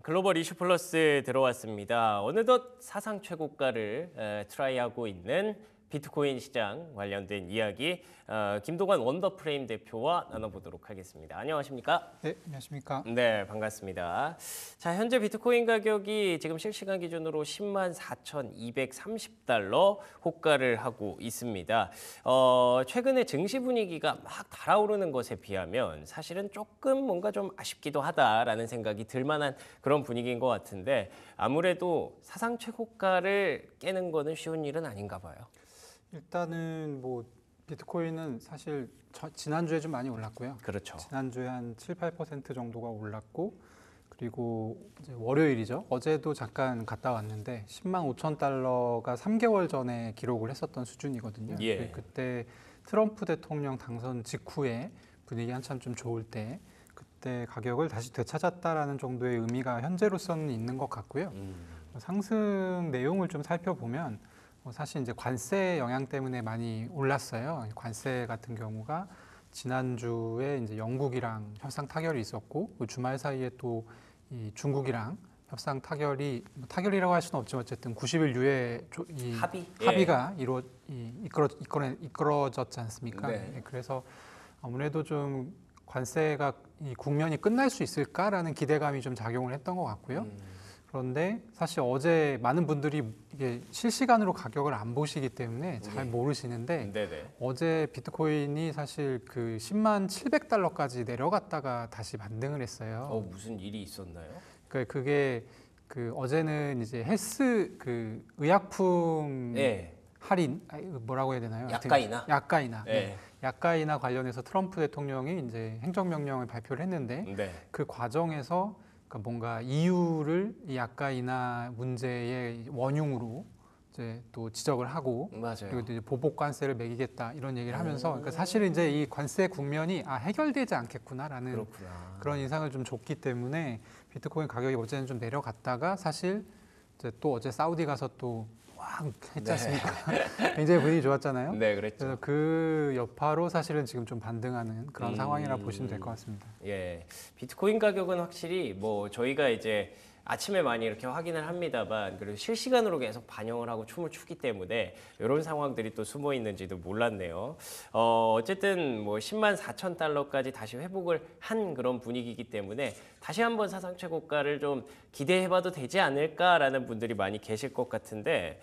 글로벌 이슈 플러스 들어왔습니다. 어느덧 사상 최고가를 트라이하고 있는 비트코인 시장 관련된 이야기 김동관 원더프레임 대표와 나눠보도록 하겠습니다. 안녕하십니까? 네, 안녕하십니까? 네, 반갑습니다. 자, 현재 비트코인 가격이 지금 실시간 기준으로 104,230달러 호가를 하고 있습니다. 최근에 증시 분위기가 막 달아오르는 것에 비하면 사실은 조금 뭔가 좀 아쉽기도 하다라는 생각이 들 만한 그런 분위기인 것 같은데 아무래도 사상 최고가를 깨는 거는 쉬운 일은 아닌가 봐요. 일단은 뭐 비트코인은 사실 지난주에 좀 많이 올랐고요. 그렇죠. 지난주에 한 7, 8% 정도가 올랐고 그리고 이제 월요일이죠. 어제도 잠깐 갔다 왔는데 10만 5천 달러가 3개월 전에 기록을 했었던 수준이거든요. 예. 그때 트럼프 대통령 당선 직후에 분위기 한참 좀 좋을 때 그때 가격을 다시 되찾았다라는 정도의 의미가 현재로서는 있는 것 같고요. 상승 내용을 좀 살펴보면 사실 이제 관세 영향 때문에 많이 올랐어요. 관세 같은 경우가 지난주에 이제 영국이랑 협상 타결이 있었고 그 주말 사이에 또 이 중국이랑 협상 타결이라고 할 수는 없지만 어쨌든 90일 유예 합의가 이끌어졌지 않습니까? 네. 그래서 아무래도 좀 관세가 이 국면이 끝날 수 있을까라는 기대감이 좀 작용을 했던 것 같고요. 그런데 사실 어제 많은 분들이 이게 실시간으로 가격을 안 보시기 때문에 잘 모르시는데 네네. 어제 비트코인이 사실 그 10만 700달러까지 내려갔다가 다시 반등을 했어요. 무슨 일이 있었나요? 그게 그 어제는 이제 헬스 그 의약품 네. 할인 뭐라고 해야 되나요? 약가이나. 네. 약가이나 관련해서 트럼프 대통령이 이제 행정명령을 발표를 했는데 네. 그 과정에서 그러니까 뭔가 EU를 이 약가이나 문제의 원흉으로 이제 또 지적을 하고 맞아요. 그리고 이제 보복 관세를 매기겠다 이런 얘기를 하면서 그러니까 사실은 이제 이 관세 국면이 해결되지 않겠구나라는 그렇구나. 그런 인상을 좀 줬기 때문에 비트코인 가격이 어제는 좀 내려갔다가 사실 이제 또 어제 사우디 가서 또 왕 했지 않습니까? 굉장히 분위기 좋았잖아요. 네, 그랬죠. 그래서 그 여파로 사실은 지금 좀 반등하는 그런 상황이라 보시면 될 것 같습니다. 예, 비트코인 가격은 확실히 뭐 저희가 이제 아침에 많이 이렇게 확인을 합니다만 그리고 실시간으로 계속 반영을 하고 춤을 추기 때문에 이런 상황들이 또 숨어 있는지도 몰랐네요. 어쨌든 뭐 10만 4천 달러까지 다시 회복을 한 그런 분위기이기 때문에 다시 한번 사상 최고가를 좀 기대해봐도 되지 않을까라는 분들이 많이 계실 것 같은데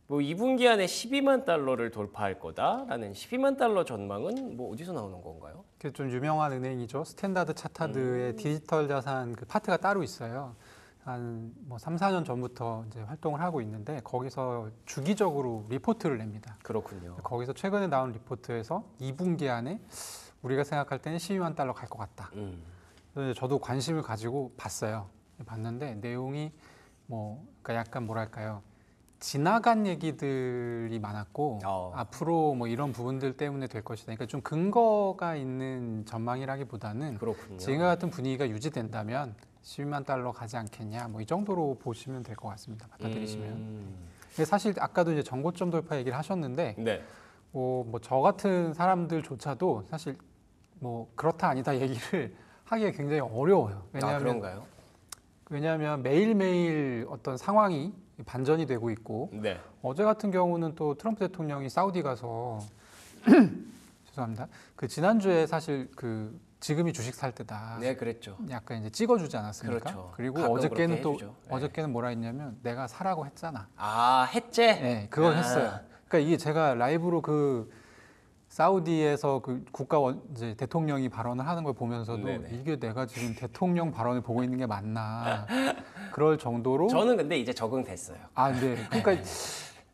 뭐 2분기 안에 12만 달러를 돌파할 거다라는 12만 달러 전망은 뭐 어디서 나오는 건가요? 그 좀 유명한 은행이죠. 스탠다드 차타드의 디지털 자산 그 파트가 따로 있어요. 한 뭐 3, 4년 전부터 이제 활동을 하고 있는데 거기서 주기적으로 리포트를 냅니다. 그렇군요. 거기서 최근에 나온 리포트에서 2분기 안에 우리가 생각할 때는 12만 달러 갈 것 같다. 그래서 저도 관심을 가지고 봤어요. 봤는데 내용이 뭐 그러니까 약간 뭐랄까요? 지나간 얘기들이 많았고 앞으로 뭐 이런 부분들 때문에 될 것이다. 그러니까 좀 근거가 있는 전망이라기보다는 그렇군요. 지금 같은 분위기가 유지된다면 12만 달러 가지 않겠냐. 뭐 이 정도로 보시면 될 것 같습니다. 받아들이시면. 근데 사실 아까도 이제 전고점 돌파 얘기를 하셨는데 네. 뭐 저 같은 사람들조차도 사실 뭐 그렇다 아니다 얘기를 하기가 굉장히 어려워요. 그런가요? 왜냐하면 매일매일 어떤 상황이 반전이 되고 있고 네. 어제 같은 경우는 또 트럼프 대통령이 사우디 가서 죄송합니다. 그 지난주에 사실 그 지금이 주식 살 때다. 네, 그랬죠. 약간 이제 찍어주지 않았습니까? 그렇죠. 그리고 가끔 어저께는 또 그렇게 해주죠. 어저께는 뭐라 했냐면 내가 사라고 했잖아. 했제? 네, 그걸 했어요. 그러니까 이게 제가 라이브로 그 사우디에서 그 이제 대통령이 발언을 하는 걸 보면서도 네네. 이게 내가 지금 대통령 발언을 보고 있는 게 맞나 그럴 정도로 저는 근데 이제 적응됐어요. 네. 그러니까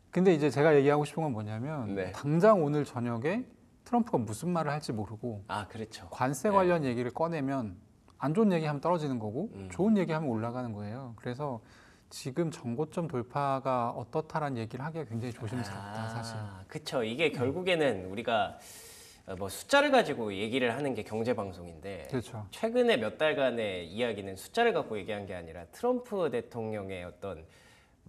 근데 이제 제가 얘기하고 싶은 건 뭐냐면 네. 당장 오늘 저녁에 트럼프가 무슨 말을 할지 모르고 그렇죠. 관세 관련 얘기를 꺼내면 안 좋은 얘기하면 떨어지는 거고 좋은 얘기하면 올라가는 거예요. 그래서 지금 전고점 돌파가 어떻다라는 얘기를 하기가 굉장히 조심스럽다 사실. 그렇죠. 이게 결국에는 우리가 뭐 숫자를 가지고 얘기를 하는 게 경제 방송인데 그렇죠. 최근에 몇 달간의 이야기는 숫자를 갖고 얘기한 게 아니라 트럼프 대통령의 어떤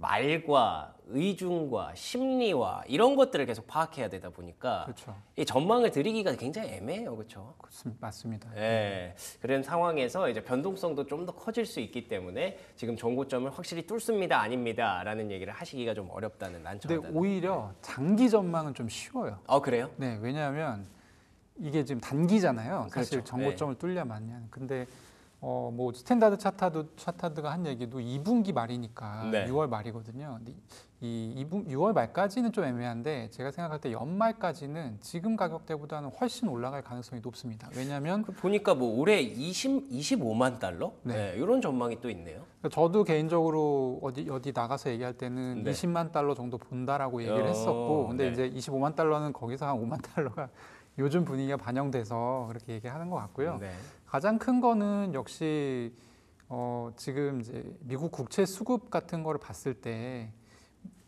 말과 의중과 심리와 이런 것들을 계속 파악해야 되다 보니까 그렇죠. 이 전망을 드리기가 굉장히 애매해요, 그렇죠? 맞습니다. 예, 그런 상황에서 이제 변동성도 좀 더 커질 수 있기 때문에 지금 정고점을 확실히 뚫습니다, 아닙니다라는 얘기를 하시기가 좀 어렵다는 근데 난처하다는. 오히려 장기 전망은 좀 쉬워요. 그래요? 네, 왜냐하면 이게 지금 단기잖아요. 사실 그렇죠. 정고점을 뚫려면요. 근데 뭐 스탠다드 차타드가 한 얘기도 2분기 말이니까 네. 6월 말이거든요. 근데 이 6월 말까지는 좀 애매한데 제가 생각할 때 연말까지는 지금 가격대보다는 훨씬 올라갈 가능성이 높습니다. 왜냐하면 보니까 뭐 올해 25만 달러? 네. 이런 전망이 또 있네요. 저도 개인적으로 어디 나가서 얘기할 때는 네. 20만 달러 정도 본다라고 얘기를 했었고, 근데 네. 이제 25만 달러는 거기서 한 5만 달러가 요즘 분위기가 반영돼서 그렇게 얘기하는 것 같고요. 네. 가장 큰 거는 역시 지금 이제 미국 국채 수급 같은 거를 봤을 때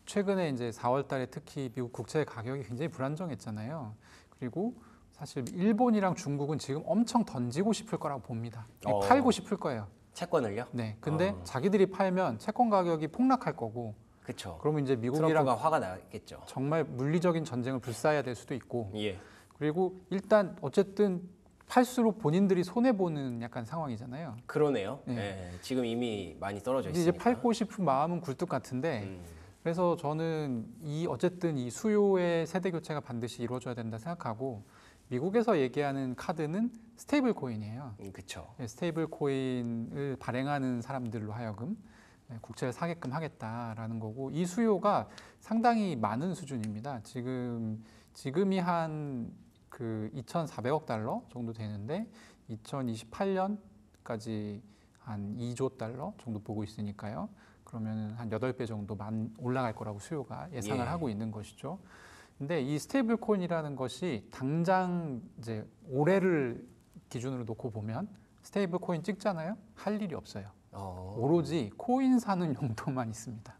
최근에 이제 4월 달에 특히 미국 국채 가격이 굉장히 불안정했잖아요. 그리고 사실 일본이랑 중국은 지금 엄청 던지고 싶을 거라고 봅니다. 팔고 싶을 거예요. 채권을요? 네. 근데 자기들이 팔면 채권 가격이 폭락할 거고, 그렇죠. 그러면 이제 미국이랑 트럼프가 화가 나겠죠. 정말 물리적인 전쟁을 불사해야 될 수도 있고, 예. 그리고 일단 어쨌든 팔수록 본인들이 손해 보는 약간 상황이잖아요. 그러네요. 네. 예, 지금 이미 많이 떨어져 근데 있으니까. 이제 팔고 싶은 마음은 굴뚝 같은데, 그래서 저는 어쨌든 이 수요의 세대 교체가 반드시 이루어져야 된다 생각하고, 미국에서 얘기하는 카드는 스테이블 코인이에요. 그렇죠. 스테이블 코인을 발행하는 사람들로 하여금 국채를 사게끔 하겠다라는 거고, 이 수요가 상당히 많은 수준입니다. 지금이 한 그 2,400억 달러 정도 되는데 2028년까지 한 2조 달러 정도 보고 있으니까요. 그러면 한 8배 정도 올라갈 거라고 수요가 예상을 하고 있는 것이죠. 근데 이 스테이블 코인이라는 것이 당장 이제 올해를 기준으로 놓고 보면 스테이블 코인 찍잖아요. 할 일이 없어요. 오로지 코인 사는 용도만 있습니다.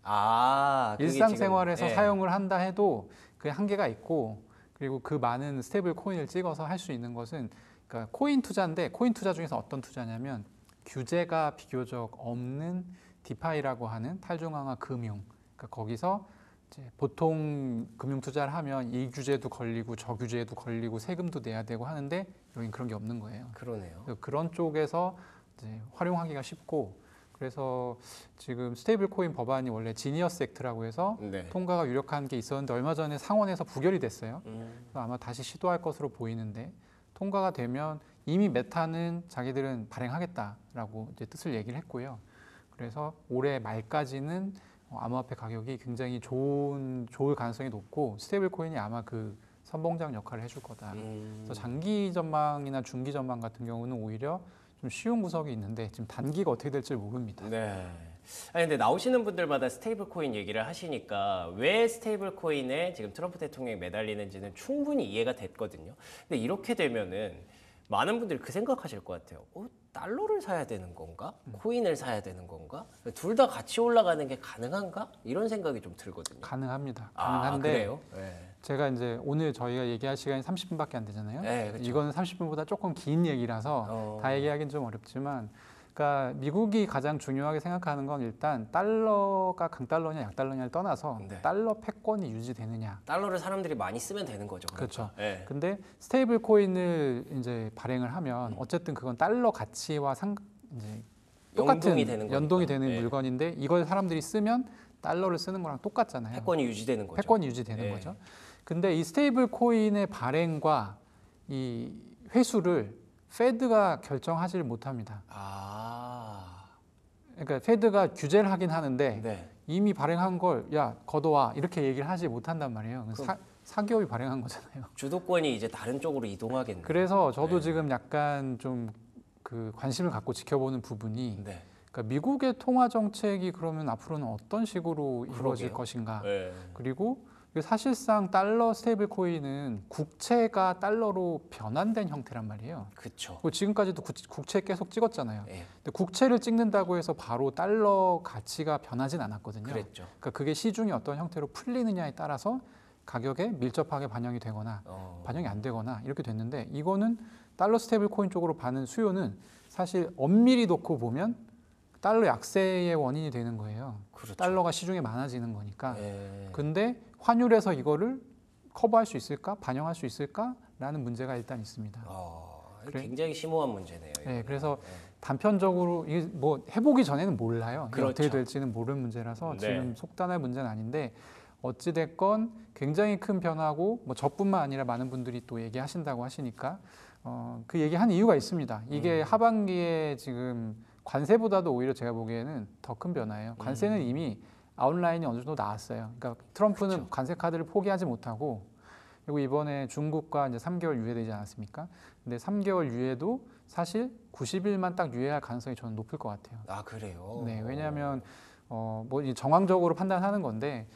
그게 일상생활에서 지금, 예. 사용을 한다 해도 그게 한계가 있고, 그리고 그 많은 스테이블 코인을 찍어서 할 수 있는 것은, 그러니까 코인 투자인데, 코인 투자 중에서 어떤 투자냐면 규제가 비교적 없는 디파이라고 하는 탈중앙화 금융. 그러니까 거기서 이제 보통 금융 투자를 하면 이 규제도 걸리고 저 규제도 걸리고 세금도 내야 되고 하는데 여긴 그런 게 없는 거예요. 그러네요. 그런 쪽에서 이제 활용하기가 쉽고, 그래서 지금 스테이블 코인 법안이 원래 지니어스 액트라고 해서 네. 통과가 유력한 게 있었는데 얼마 전에 상원에서 부결이 됐어요. 그래서 아마 다시 시도할 것으로 보이는데, 통과가 되면 이미 메타는 자기들은 발행하겠다라고 이제 뜻을 얘기를 했고요. 그래서 올해 말까지는 암호화폐 가격이 굉장히 좋을 가능성이 높고, 스테이블 코인이 아마 그 선봉장 역할을 해줄 거다. 그래서 장기 전망이나 중기 전망 같은 경우는 오히려 좀 쉬운 구석이 있는데 지금 단기가 어떻게 될지 모릅니다. 네. 아니 근데 나오시는 분들마다 스테이블 코인 얘기를 하시니까 왜 스테이블 코인에 지금 트럼프 대통령이 매달리는지는 충분히 이해가 됐거든요. 근데 이렇게 되면은 많은 분들이 그 생각하실 것 같아요. 달러를 사야 되는 건가? 코인을 사야 되는 건가? 둘 다 같이 올라가는 게 가능한가? 이런 생각이 좀 들거든요. 가능합니다. 가능한데 그래요? 네. 제가 이제 오늘 저희가 얘기할 시간이 30분밖에 안 되잖아요. 네, 그렇죠. 이거는 30분보다 조금 긴 얘기라서 다 얘기하기는 좀 어렵지만, 그러니까 미국이 가장 중요하게 생각하는 건 일단 달러가 강달러냐 약달러냐를 떠나서 네. 달러 패권이 유지되느냐. 달러를 사람들이 많이 쓰면 되는 거죠. 그러니까. 그렇죠. 네. 근데 스테이블 코인을 이제 발행을 하면 어쨌든 그건 달러 가치와 이제 똑같은 연동이 되는 거니까. 연동이 되는 네. 물건인데, 이걸 사람들이 쓰면 달러를 쓰는 거랑 똑같잖아요. 패권이 유지되는 거죠. 패권이 유지되는 네. 거죠. 근데 이 스테이블 코인의 발행과 이 회수를 페드가 결정하지를 못합니다. 그러니까 페드가 규제를 하긴 하는데 네. 이미 발행한 걸 야 걷어와 이렇게 얘기를 하지 못한단 말이에요. 사기업이 발행한 거잖아요. 주도권이 이제 다른 쪽으로 이동하겠네요. 그래서 저도 네. 지금 약간 좀 그 관심을 갖고 지켜보는 부분이, 네. 그러니까 미국의 통화 정책이 그러면 앞으로는 어떤 식으로 이루어질 그러게요. 것인가. 네. 그리고 사실상 달러 스테이블 코인은 국채가 달러로 변환된 형태란 말이에요. 그렇죠. 지금까지도 국채 계속 찍었잖아요. 네. 근데 국채를 찍는다고 해서 바로 달러 가치가 변하진 않았거든요. 그랬죠. 그러니까 그게 시중이 어떤 형태로 풀리느냐에 따라서 가격에 밀접하게 반영이 되거나 반영이 안 되거나 이렇게 됐는데, 이거는 달러 스테이블 코인 쪽으로 받는 수요는 사실 엄밀히 놓고 보면 달러 약세의 원인이 되는 거예요. 그렇죠. 달러가 시중에 많아지는 거니까. 예. 근데 환율에서 이거를 커버할 수 있을까? 반영할 수 있을까?라는 문제가 일단 있습니다. 그래? 굉장히 심오한 문제네요. 네, 이거는. 그래서 예. 단편적으로 이게 뭐 해보기 전에는 몰라요. 이게 그렇죠. 어떻게 될지는 모르는 문제라서 네. 지금 속단할 문제는 아닌데 어찌 됐건 굉장히 큰 변화고 뭐 저뿐만 아니라 많은 분들이 또 얘기하신다고 하시니까 그 얘기한 이유가 있습니다. 이게 하반기에 지금 관세보다도 오히려 제가 보기에는 더 큰 변화예요. 관세는 이미 아웃라인이 어느 정도 나왔어요. 그러니까 트럼프는 그렇죠. 관세 카드를 포기하지 못하고 그리고 이번에 중국과 이제 3개월 유예되지 않았습니까? 근데 3개월 유예도 사실 90일만 딱 유예할 가능성이 저는 높을 것 같아요. 아 그래요. 네, 왜냐하면 뭐 정황적으로 판단하는 건데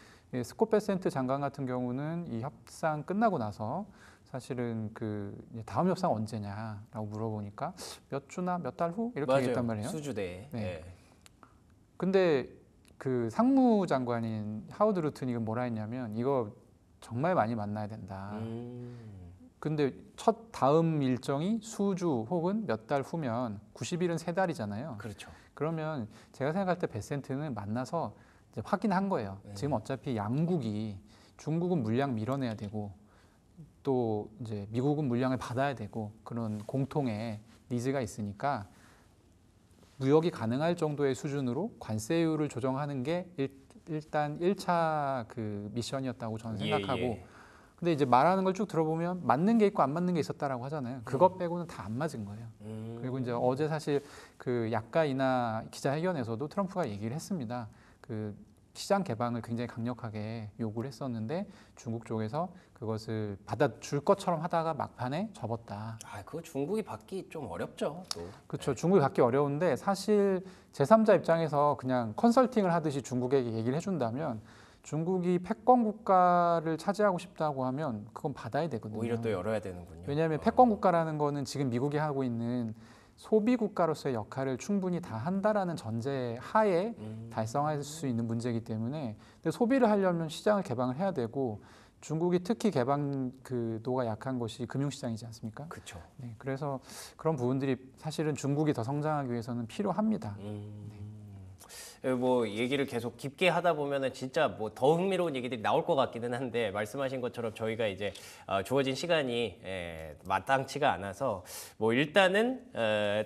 스콧 베센트 장관 같은 경우는 이 협상 끝나고 나서 사실은 그 다음 협상 언제냐라고 물어보니까 몇 주나 몇 달 후 이렇게 맞아요. 얘기했단 말이에요. 수주대. 네. 예. 근데 그 상무장관인 하워드 루트닉은 뭐라 했냐면 이거 정말 많이 만나야 된다. 근데 첫 다음 일정이 수주 혹은 몇 달 후면 90일은 3달이잖아요. 그렇죠. 그러면 제가 생각할 때 베센트는 만나서 이제 확인한 거예요. 네. 지금 어차피 양국이 중국은 물량 밀어내야 되고 또 이제 미국은 물량을 받아야 되고 그런 공통의 니즈가 있으니까 무역이 가능할 정도의 수준으로 관세율을 조정하는 게 일단 1차 그 미션이었다고 저는 생각하고 예. 근데 이제 말하는 걸 쭉 들어보면 맞는 게 있고 안 맞는 게 있었다라고 하잖아요. 그것 빼고는 다 안 맞은 거예요. 그리고 이제 어제 사실 그 약가이나 기자회견에서도 트럼프가 얘기를 했습니다. 그 시장 개방을 굉장히 강력하게 요구를 했었는데 중국 쪽에서 그것을 받아줄 것처럼 하다가 막판에 접었다. 아, 그거 중국이 받기 좀 어렵죠. 또. 그렇죠. 중국이 받기 어려운데 사실 제3자 입장에서 그냥 컨설팅을 하듯이 중국에게 얘기를 해준다면 중국이 패권 국가를 차지하고 싶다고 하면 그건 받아야 되거든요. 오히려 또 열어야 되는군요. 왜냐하면 패권 국가라는 거는 지금 미국이 하고 있는 소비 국가로서의 역할을 충분히 다 한다라는 전제 하에 달성할 수 있는 문제이기 때문에 근데 소비를 하려면 시장을 개방을 해야 되고 중국이 특히 개방도가 약한 것이 금융시장이지 않습니까? 그렇죠. 네, 그래서 그런 부분들이 사실은 중국이 더 성장하기 위해서는 필요합니다. 뭐 얘기를 계속 깊게 하다 보면은 진짜 뭐 더 흥미로운 얘기들이 나올 것 같기는 한데 말씀하신 것처럼 저희가 이제 주어진 시간이 마땅치가 않아서 뭐 일단은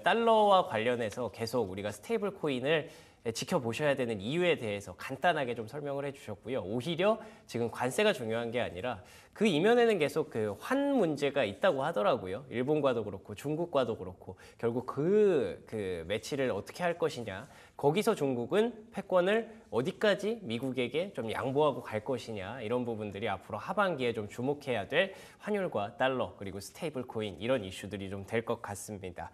달러와 관련해서 계속 우리가 스테이블 코인을 지켜보셔야 되는 이유에 대해서 간단하게 좀 설명을 해주셨고요. 오히려 지금 관세가 중요한 게 아니라 그 이면에는 계속 그 환 문제가 있다고 하더라고요. 일본과도 그렇고 중국과도 그렇고 결국 그 매치를 어떻게 할 것이냐. 거기서 중국은 패권을 어디까지 미국에게 좀 양보하고 갈 것이냐 이런 부분들이 앞으로 하반기에 좀 주목해야 될 환율과 달러 그리고 스테이블 코인 이런 이슈들이 좀 될 것 같습니다.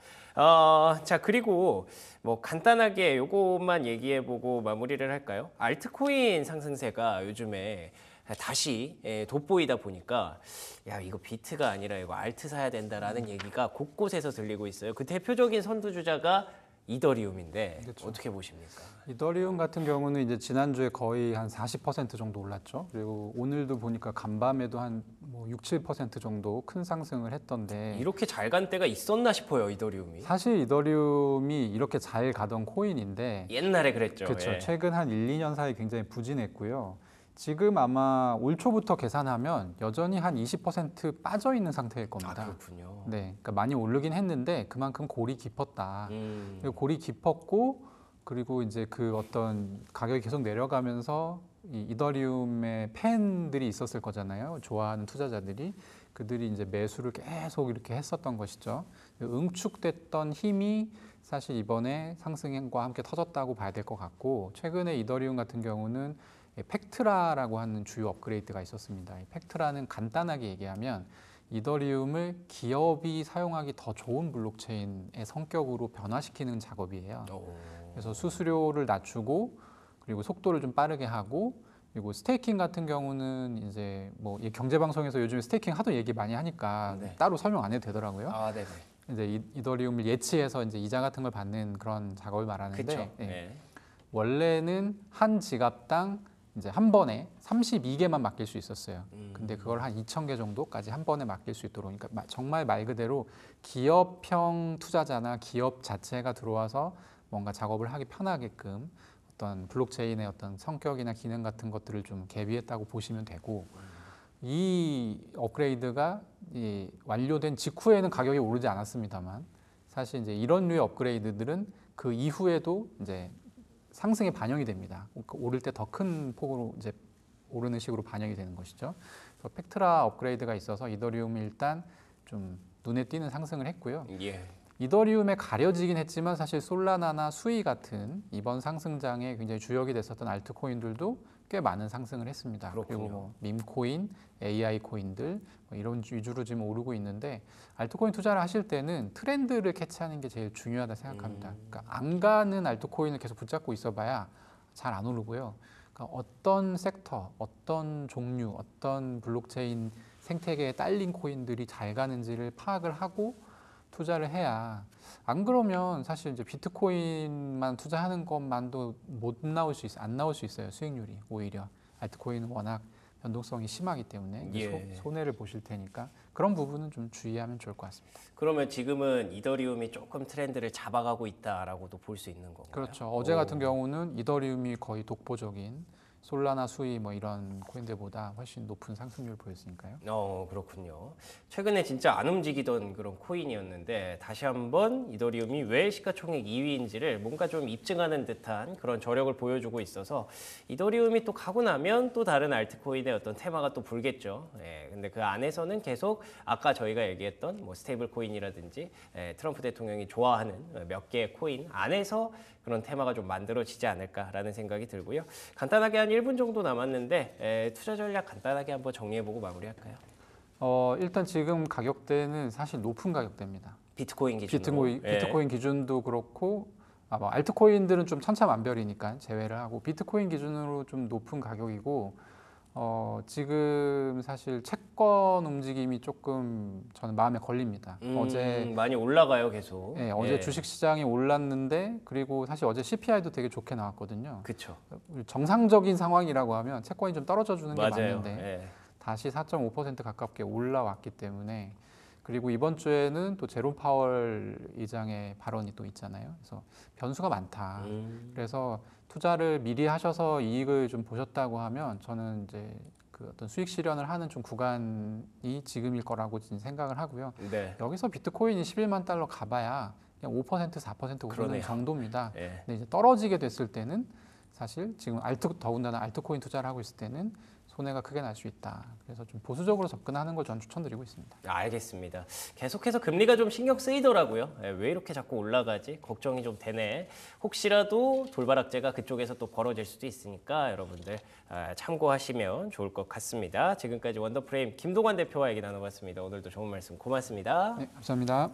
자 그리고 뭐 간단하게 요것만 얘기해보고 마무리를 할까요? 알트코인 상승세가 요즘에 다시 돋보이다 보니까 야 이거 비트가 아니라 이거 알트 사야 된다라는 얘기가 곳곳에서 들리고 있어요. 그 대표적인 선두주자가 이더리움인데 그렇죠. 어떻게 보십니까? 이더리움 같은 경우는 이제 지난주에 거의 한 40% 정도 올랐죠. 그리고 오늘도 보니까 간밤에도 한 뭐 6, 7% 정도 큰 상승을 했던데 이렇게 잘 간 때가 있었나 싶어요, 이더리움이. 사실 이더리움이 이렇게 잘 가던 코인인데 옛날에 그랬죠. 그렇죠. 예. 최근 한 1, 2년 사이 굉장히 부진했고요. 지금 아마 올 초부터 계산하면 여전히 한 20% 빠져 있는 상태일 아 겁니다. 그렇군요. 네, 그러니까 많이 오르긴 했는데 그만큼 골이 깊었다. 음. 그리고 골이 깊었고 그리고 이제 그 어떤 가격이 계속 내려가면서 이 이더리움의 팬들이 있었을 거잖아요. 좋아하는 투자자들이 그들이 이제 매수를 계속 이렇게 했었던 것이죠. 응축됐던 힘이 사실 이번에 상승과 함께 터졌다고 봐야 될 것 같고 최근에 이더리움 같은 경우는 팩트라라고 하는 주요 업그레이드가 있었습니다. 이 팩트라는 간단하게 얘기하면 이더리움을 기업이 사용하기 더 좋은 블록체인의 성격으로 변화시키는 작업이에요. 그래서 수수료를 낮추고 그리고 속도를 좀 빠르게 하고 그리고 스테이킹 같은 경우는 이제 뭐 이 경제 방송에서 요즘 스테이킹 하도 얘기 많이 하니까 네. 따로 설명 안 해도 되더라고요. 아 네네. 이제 이더리움을 예치해서 이제 이자 같은 걸 받는 그런 작업을 말하는데 그렇죠. 예. 원래는 한 지갑당 이제 한 번에 32개만 맡길 수 있었어요. 근데 그걸 한 2,000개 정도까지 한 번에 맡길 수 있도록. 그러니까 정말 말 그대로 기업형 투자자나 기업 자체가 들어와서 뭔가 작업을 하기 편하게끔 어떤 블록체인의 어떤 성격이나 기능 같은 것들을 좀 개비했다고 보시면 되고, 이 업그레이드가 완료된 직후에는 가격이 오르지 않았습니다만, 사실 이제 이런 류의 업그레이드들은 그 이후에도 이제 상승에 반영이 됩니다. 오를 때 더 큰 폭으로 이제 오르는 식으로 반영이 되는 것이죠. 그래서 펙트라 업그레이드가 있어서 이더리움이 일단 좀 눈에 띄는 상승을 했고요. 예. 이더리움에 가려지긴 했지만 사실 솔라나나 수이 같은 이번 상승장에 굉장히 주역이 됐었던 알트코인들도 꽤 많은 상승을 했습니다. 그렇군요. 그리고 뭐 밈코인, AI 코인들 뭐 이런 위주로 지금 오르고 있는데, 알트코인 투자를 하실 때는 트렌드를 캐치하는 게 제일 중요하다 생각합니다. 그러니까 안 가는 알트코인을 계속 붙잡고 있어봐야 잘 안 오르고요. 그러니까 어떤 섹터, 어떤 종류, 어떤 블록체인 생태계에 딸린 코인들이 잘 가는지를 파악을 하고 투자를 해야, 안 그러면 사실 이제 비트코인만 투자하는 것만도 못 나올 수 있어요. 안 나올 수 있어요. 수익률이 오히려 알트코인은 워낙 변동성이 심하기 때문에 예. 손해를 보실 테니까 그런 부분은 좀 주의하면 좋을 것 같습니다. 그러면 지금은 이더리움이 조금 트렌드를 잡아가고 있다라고도 볼 수 있는 건가요? 그렇죠. 어제 같은 경우는 이더리움이 거의 독보적인 솔라나 수이 뭐 이런 코인들보다 훨씬 높은 상승률을 보였으니까요. 그렇군요. 최근에 진짜 안 움직이던 그런 코인이었는데 다시 한번 이더리움이 왜 시가총액 2위인지를 뭔가 좀 입증하는 듯한 그런 저력을 보여주고 있어서, 이더리움이 또 가고 나면 또 다른 알트코인의 어떤 테마가 또 불겠죠. 예, 근데 그 안에서는 계속 아까 저희가 얘기했던 뭐 스테이블 코인이라든지 트럼프 대통령이 좋아하는 몇 개의 코인 안에서 그런 테마가 좀 만들어지지 않을까라는 생각이 들고요. 간단하게 한 1분 정도 남았는데 투자 전략 간단하게 한번 정리해보고 마무리할까요? 일단 지금 가격대는 사실 높은 가격대입니다. 비트코인 기준으로. 비트코인 기준도 그렇고, 뭐 알트코인들은 좀 천차만별이니까 제외를 하고 비트코인 기준으로 좀 높은 가격이고, 지금 사실 채권 움직임이 조금 저는 마음에 걸립니다. 어제 많이 올라가요 계속. 네, 어제 주식 시장이 올랐는데, 그리고 사실 어제 CPI도 되게 좋게 나왔거든요. 그렇죠. 정상적인 상황이라고 하면 채권이 좀 떨어져 주는 게 맞아요. 맞는데 예. 다시 4.5% 가깝게 올라왔기 때문에, 그리고 이번 주에는 또 제롬 파월 의장의 발언이 또 있잖아요. 그래서 변수가 많다. 그래서 투자를 미리 하셔서 이익을 좀 보셨다고 하면 저는 이제 그 어떤 수익 실현을 하는 좀 구간이 지금일 거라고 지금 생각을 하고요. 네. 여기서 비트코인이 11만 달러 가봐야 그냥 5% 4% 오르는 그러네요. 정도입니다. 예. 근데 이제 떨어지게 됐을 때는 사실 지금 더군다나 알트코인 투자를 하고 있을 때는 손해가 크게 날 수 있다. 그래서 좀 보수적으로 접근하는 걸 저는 추천드리고 있습니다. 알겠습니다. 계속해서 금리가 좀 신경 쓰이더라고요. 왜 이렇게 자꾸 올라가지? 걱정이 좀 되네. 혹시라도 돌발 악재가 그쪽에서 또 벌어질 수도 있으니까 여러분들 참고하시면 좋을 것 같습니다. 지금까지 원더프레임 김동완 대표와 얘기 나눠봤습니다. 오늘도 좋은 말씀 고맙습니다. 네, 감사합니다.